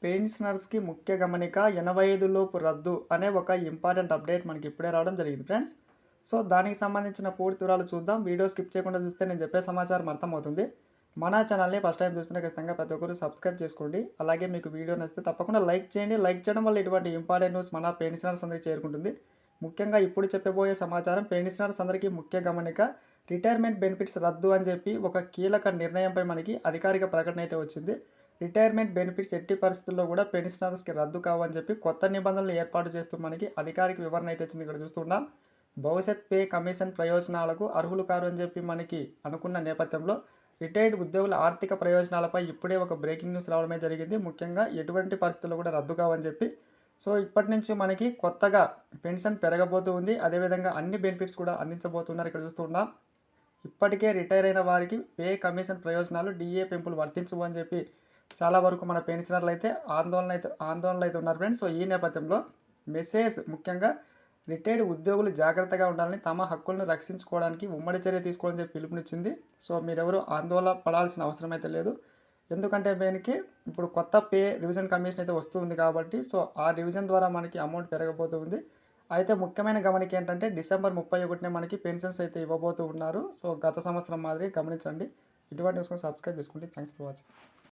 పెన్షనర్స్‌కి ముఖ్య గమనిక 85 లోపు రద్దు అనే ఒక ఇంపార్టెంట్ అప్డేట్ మనకి ఇప్పుడే రావడం జరిగింది ఫ్రెండ్స్. సో, దానికి సంబంధించిన పూర్తి వివరాలు చూద్దాం. వీడియో స్కిప్ చేయకుండా చూస్తే నేను చెప్పే సమాచారం అర్థమవుతుంది. మన ఛానల్‌ని ఫస్ట్ టైం చూస్తుంటే ఖచ్చితంగా ప్రతి ఒక్కరు సబ్స్క్రైబ్ చేసుకోండి. అలాగే మీకు వీడియో నచ్చితే తప్పకుండా లైక్ చేయండి. లైక్ చేయడం వల్ల ఇటువంటి ఇంపార్టెంట్ న్యూస్ మన పెన్షనర్స్ అందరికీ చేరుకుంటుంది. ముఖ్యంగా ఇప్పుడు చెప్పబోయే సమాచారం పెన్షనర్స్ అందరికీ ముఖ్య గమనిక. రిటైర్మెంట్ బెనిఫిట్స్ రద్దు అని చెప్పి ఒక కీలక నిర్ణయంపై మనకి అధికారిక ప్రకటన అయితే వచ్చింది. రిటైర్మెంట్ బెనిఫిట్స్ ఎట్టి పరిస్థితుల్లో కూడా పెన్షనర్స్‌కి రద్దు కావని చెప్పి కొత్త నిబంధనలు ఏర్పాటు చేస్తూ మనకి అధికారిక వివరణ అయితే వచ్చింది. ఇక్కడ చూస్తున్నాం. భవిష్యత్ పే కమిషన్ ప్రయోజనాలకు అర్హులు కారు అని చెప్పి మనకి అనుకున్న నేపథ్యంలో రిటైర్డ్ ఉద్యోగుల ఆర్థిక ప్రయోజనాలపై ఇప్పుడే ఒక బ్రేకింగ్ న్యూస్ రావడమే జరిగింది. ముఖ్యంగా ఎటువంటి పరిస్థితుల్లో కూడా రద్దు కావని చెప్పి. సో, ఇప్పటి నుంచి మనకి కొత్తగా పెన్షన్ పెరగబోతూ ఉంది. అదేవిధంగా అన్ని బెనిఫిట్స్ కూడా అందించబోతున్నారు. ఇక్కడ చూస్తున్నాం. ఇప్పటికే రిటైర్ అయిన వారికి పే కమిషన్ ప్రయోజనాలు, డీఏ పెంపులు వర్తించవు అని చెప్పి చాలా వరకు మన పెన్షనర్లు అయితే ఆందోళనలు అయితే ఉన్నారు ఫ్రెండ్స్. సో, ఈ నేపథ్యంలో మెసేజ్ ముఖ్యంగా రిటైర్డ్ ఉద్యోగులు జాగ్రత్తగా ఉండాలని, తమ హక్కులను రక్షించుకోవడానికి ఉమ్మడి చర్య తీసుకోవాలని చెప్పి పిలుపునిచ్చింది. సో, మీరెవరు ఆందోళన పడాల్సిన అవసరం అయితే లేదు. ఎందుకంటే దీనికి ఇప్పుడు కొత్త పే రివిజన్ కమిషన్ అయితే వస్తుంది కాబట్టి, సో, ఆ రివిజన్ ద్వారా మనకి అమౌంట్ పెరగబోతుంది. అయితే ముఖ్యమైన గమనిక ఏంటంటే డిసెంబర్ 31నే మనకి పెన్షన్స్ అయితే ఇవ్వబోతూ ఉన్నారు. సో, గత సంవత్సరం మాదిరి గమనించండి. ఇటువంటి న్యూస్ సబ్స్క్రైబ్ చేసుకోండి. Thanks for watching.